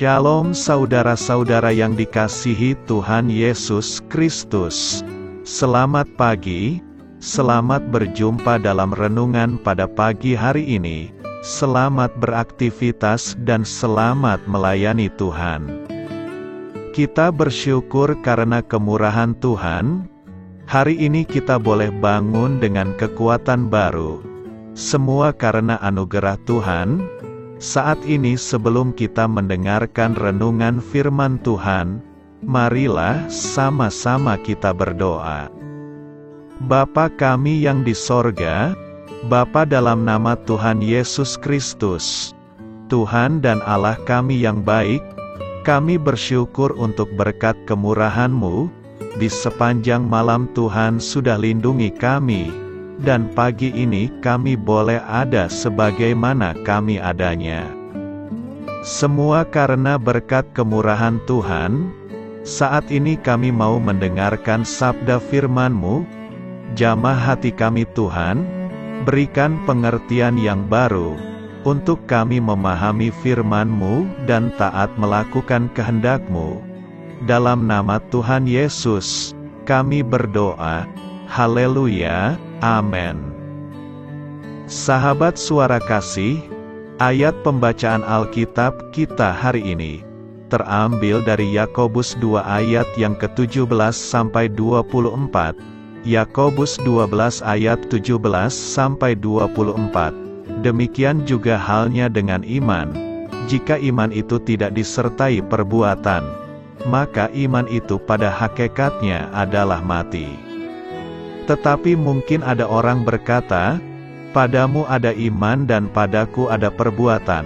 Shalom saudara-saudara yang dikasihi Tuhan Yesus Kristus. Selamat pagi, selamat berjumpa dalam renungan pada pagi hari ini. Selamat beraktivitas dan selamat melayani Tuhan. Kita bersyukur karena kemurahan Tuhan. Hari ini kita boleh bangun dengan kekuatan baru. Semua karena anugerah Tuhan. Saat ini sebelum kita mendengarkan renungan firman Tuhan, marilah sama-sama kita berdoa. Bapa kami yang di sorga, Bapa dalam nama Tuhan Yesus Kristus, Tuhan dan Allah kami yang baik, kami bersyukur untuk berkat kemurahan-Mu, di sepanjang malam Tuhan sudah lindungi kami, dan pagi ini kami boleh ada sebagaimana kami adanya. Semua karena berkat kemurahan Tuhan. Saat ini kami mau mendengarkan sabda firman-Mu. Jamah hati kami Tuhan, berikan pengertian yang baru, untuk kami memahami firman-Mu dan taat melakukan kehendak-Mu. Dalam nama Tuhan Yesus, kami berdoa. Haleluya. Amin. Sahabat suara kasih, ayat pembacaan Alkitab kita hari ini terambil dari Yakobus 2 ayat yang ke-17 sampai 24. Yakobus 12 ayat 17 sampai 24. Demikian juga halnya dengan iman. Jika iman itu tidak disertai perbuatan, maka iman itu pada hakikatnya adalah mati. Tetapi mungkin ada orang berkata, padamu ada iman dan padaku ada perbuatan.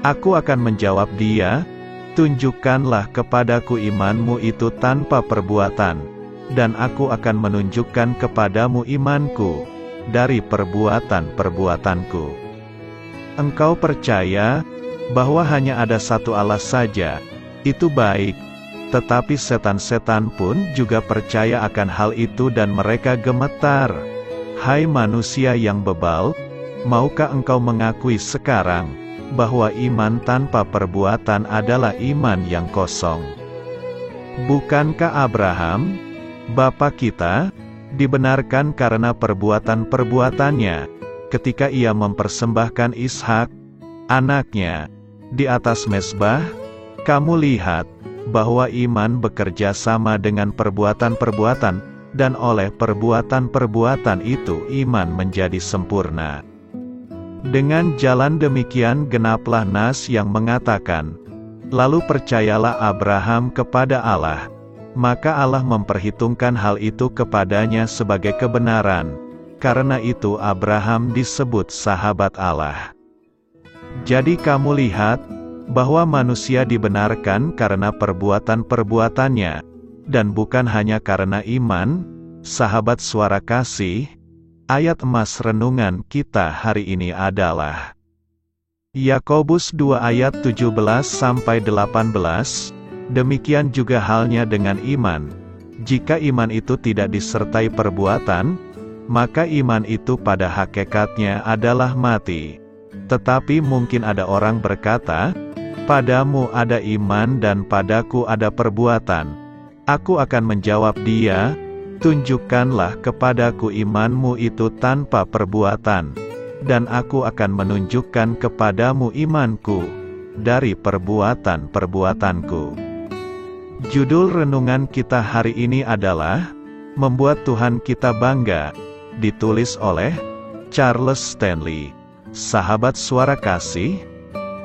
Aku akan menjawab dia, tunjukkanlah kepadaku imanmu itu tanpa perbuatan, dan aku akan menunjukkan kepadamu imanku dari perbuatan-perbuatanku. Engkau percaya bahwa hanya ada satu Allah saja, itu baik. Tetapi setan-setan pun juga percaya akan hal itu dan mereka gemetar. Hai manusia yang bebal, maukah engkau mengakui sekarang, bahwa iman tanpa perbuatan adalah iman yang kosong? Bukankah Abraham, bapa kita, dibenarkan karena perbuatan-perbuatannya, ketika ia mempersembahkan Ishak, anaknya, di atas mezbah? Kamu lihat, bahwa iman bekerja sama dengan perbuatan-perbuatan, dan oleh perbuatan-perbuatan itu iman menjadi sempurna. Dengan jalan demikian genaplah nas yang mengatakan, lalu percayalah Abraham kepada Allah, maka Allah memperhitungkan hal itu kepadanya sebagai kebenaran. Karena itu Abraham disebut sahabat Allah. Jadi kamu lihat, bahwa manusia dibenarkan karena perbuatan-perbuatannya, dan bukan hanya karena iman. Sahabat suara kasih, ayat emas renungan kita hari ini adalah Yakobus 2 ayat 17-18. Demikian juga halnya dengan iman. Jika iman itu tidak disertai perbuatan, maka iman itu pada hakikatnya adalah mati. Tetapi mungkin ada orang berkata, padamu ada iman dan padaku ada perbuatan. Aku akan menjawab dia, tunjukkanlah kepadaku imanmu itu tanpa perbuatan, dan aku akan menunjukkan kepadamu imanku dari perbuatan-perbuatanku. Judul renungan kita hari ini adalah Membuat Tuhan Kita Bangga, ditulis oleh Charles Stanley. Sahabat suara kasih,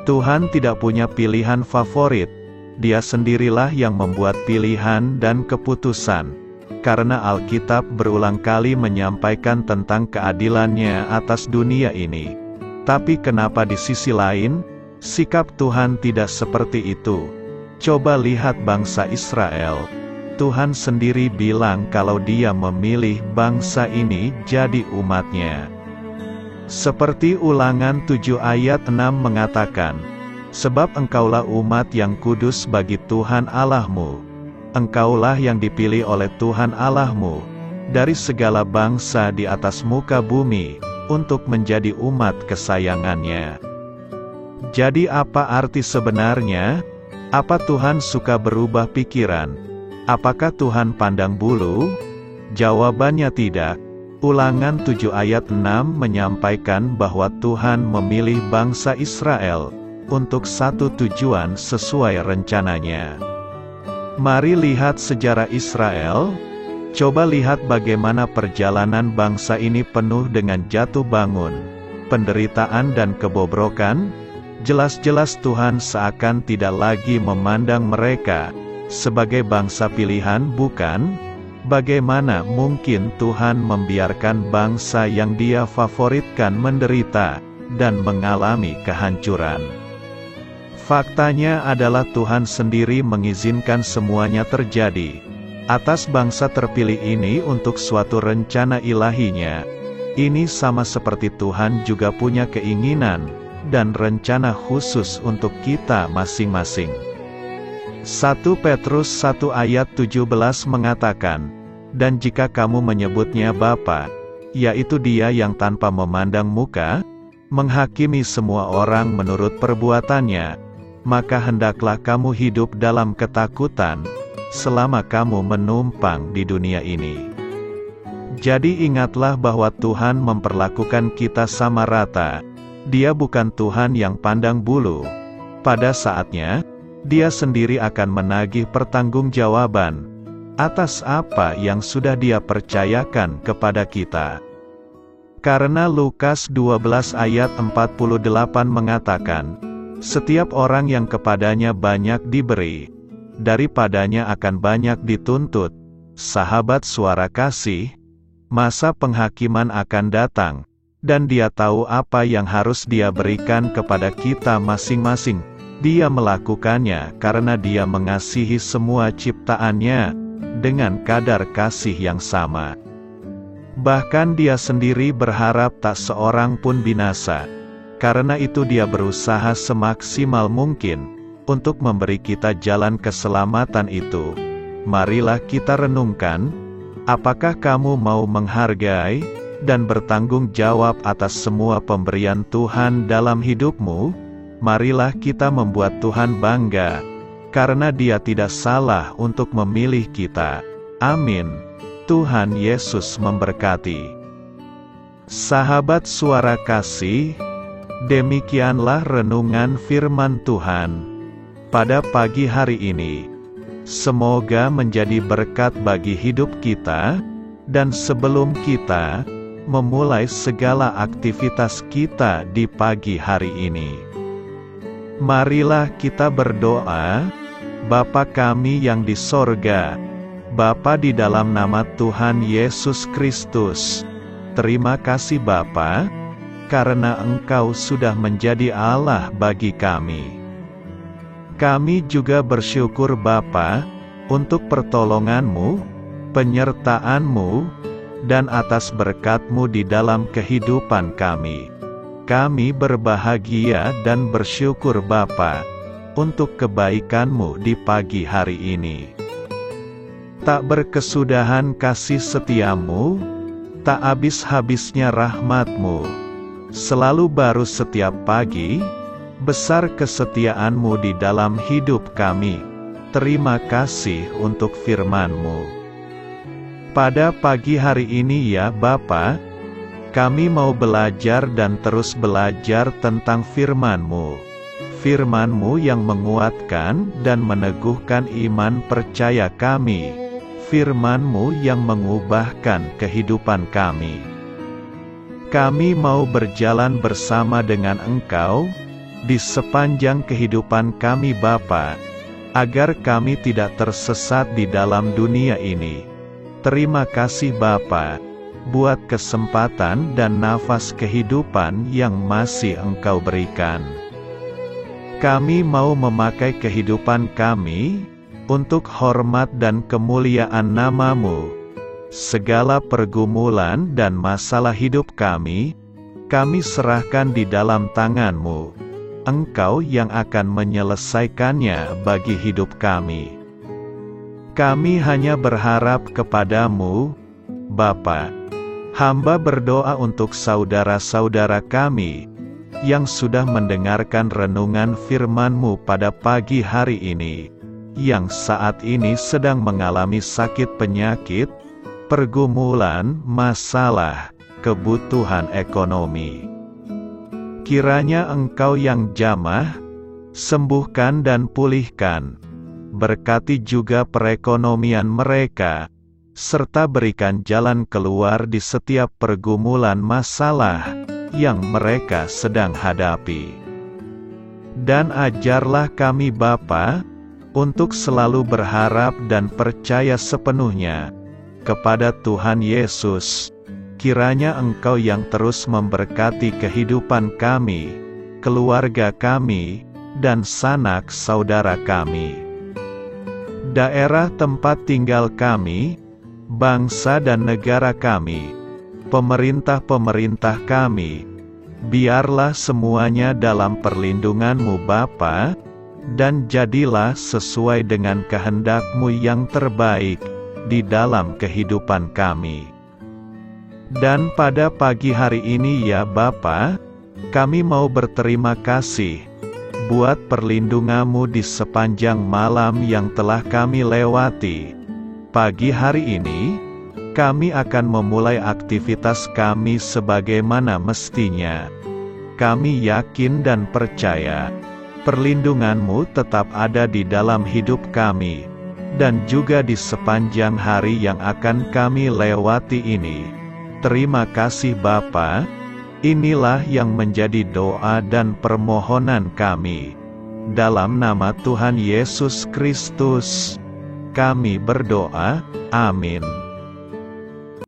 Tuhan tidak punya pilihan favorit. Dia sendirilah yang membuat pilihan dan keputusan. Karena Alkitab berulang kali menyampaikan tentang keadilannya atas dunia ini. Tapi kenapa di sisi lain, sikap Tuhan tidak seperti itu? Coba lihat bangsa Israel. Tuhan sendiri bilang kalau Dia memilih bangsa ini jadi umat-Nya. Seperti Ulangan 7 ayat 6 mengatakan, sebab engkaulah umat yang kudus bagi Tuhan Allahmu. Engkaulah yang dipilih oleh Tuhan Allahmu, dari segala bangsa di atas muka bumi, untuk menjadi umat kesayangannya. Jadi apa arti sebenarnya? Apa Tuhan suka berubah pikiran? Apakah Tuhan pandang bulu? Jawabannya tidak. Ulangan 7 ayat 6 menyampaikan bahwa Tuhan memilih bangsa Israel untuk satu tujuan sesuai rencananya. Mari lihat sejarah Israel. Coba lihat bagaimana perjalanan bangsa ini penuh dengan jatuh bangun, penderitaan dan kebobrokan. Jelas-jelas Tuhan seakan tidak lagi memandang mereka sebagai bangsa pilihan, bukan? Bagaimana mungkin Tuhan membiarkan bangsa yang Dia favoritkan menderita dan mengalami kehancuran? Faktanya adalah Tuhan sendiri mengizinkan semuanya terjadi atas bangsa terpilih ini untuk suatu rencana ilahinya. Ini sama seperti Tuhan juga punya keinginan dan rencana khusus untuk kita masing-masing. 1 Petrus 1 ayat 17 mengatakan, "Dan jika kamu menyebutnya Bapa, yaitu Dia yang tanpa memandang muka, menghakimi semua orang menurut perbuatannya, maka hendaklah kamu hidup dalam ketakutan, selama kamu menumpang di dunia ini." Jadi ingatlah bahwa Tuhan memperlakukan kita sama rata. Dia bukan Tuhan yang pandang bulu. Pada saatnya, Dia sendiri akan menagih pertanggungjawaban atas apa yang sudah Dia percayakan kepada kita. Karena Lukas 12 ayat 48 mengatakan, "Setiap orang yang kepadanya banyak diberi, daripadanya akan banyak dituntut." Sahabat suara kasih, masa penghakiman akan datang, dan Dia tahu apa yang harus Dia berikan kepada kita masing-masing. Dia melakukannya karena Dia mengasihi semua ciptaannya dengan kadar kasih yang sama. Bahkan Dia sendiri berharap tak seorang pun binasa. Karena itu Dia berusaha semaksimal mungkin untuk memberi kita jalan keselamatan itu. Marilah kita renungkan, apakah kamu mau menghargai dan bertanggung jawab atas semua pemberian Tuhan dalam hidupmu? Marilah kita membuat Tuhan bangga, karena Dia tidak salah untuk memilih kita. Amin. Tuhan Yesus memberkati. Sahabat suara kasih, demikianlah renungan firman Tuhan pada pagi hari ini. Semoga menjadi berkat bagi hidup kita, dan sebelum kita memulai segala aktivitas kita di pagi hari ini, marilah kita berdoa. Bapa kami yang di sorga, Bapa di dalam nama Tuhan Yesus Kristus, terima kasih Bapa, karena Engkau sudah menjadi Allah bagi kami. Kami juga bersyukur Bapa, untuk pertolongan-Mu, penyertaan-Mu, dan atas berkat-Mu di dalam kehidupan kami. Kami berbahagia dan bersyukur Bapa, untuk kebaikan-Mu di pagi hari ini. Tak berkesudahan kasih setia-Mu, tak habis-habisnya rahmat-Mu. Selalu baru setiap pagi, besar kesetiaan-Mu di dalam hidup kami. Terima kasih untuk firman-Mu. Pada pagi hari ini ya Bapa, kami mau belajar dan terus belajar tentang firman-Mu. Firman-Mu yang menguatkan dan meneguhkan iman percaya kami. Firman-Mu yang mengubahkan kehidupan kami. Kami mau berjalan bersama dengan Engkau di sepanjang kehidupan kami Bapa, agar kami tidak tersesat di dalam dunia ini. Terima kasih Bapa, buat kesempatan dan nafas kehidupan yang masih Engkau berikan. Kami mau memakai kehidupan kami untuk hormat dan kemuliaan nama-Mu. Segala pergumulan dan masalah hidup kami serahkan di dalam tangan-Mu. Engkau yang akan menyelesaikannya bagi hidup kami. Kami hanya berharap kepada-Mu, Bapa. Hamba berdoa untuk saudara-saudara kami yang sudah mendengarkan renungan firman-Mu pada pagi hari ini, yang saat ini sedang mengalami sakit penyakit, pergumulan, masalah, kebutuhan ekonomi. Kiranya Engkau yang jamah, sembuhkan dan pulihkan. Berkati juga perekonomian mereka, serta berikan jalan keluar di setiap pergumulan masalah yang mereka sedang hadapi. Dan ajarlah kami Bapa, untuk selalu berharap dan percaya sepenuhnya kepada Tuhan Yesus. Kiranya Engkau yang terus memberkati kehidupan kami, keluarga kami, dan sanak saudara kami, daerah tempat tinggal kami, bangsa dan negara kami, pemerintah-pemerintah kami, biarlah semuanya dalam perlindungan-Mu Bapa, dan jadilah sesuai dengan kehendak-Mu yang terbaik di dalam kehidupan kami. Dan pada pagi hari ini ya Bapa, kami mau berterima kasih buat perlindungan-Mu di sepanjang malam yang telah kami lewati. Pagi hari ini, kami akan memulai aktivitas kami sebagaimana mestinya. Kami yakin dan percaya, perlindungan-Mu tetap ada di dalam hidup kami, dan juga di sepanjang hari yang akan kami lewati ini. Terima kasih Bapa. Inilah yang menjadi doa dan permohonan kami. Dalam nama Tuhan Yesus Kristus, kami berdoa. Amin.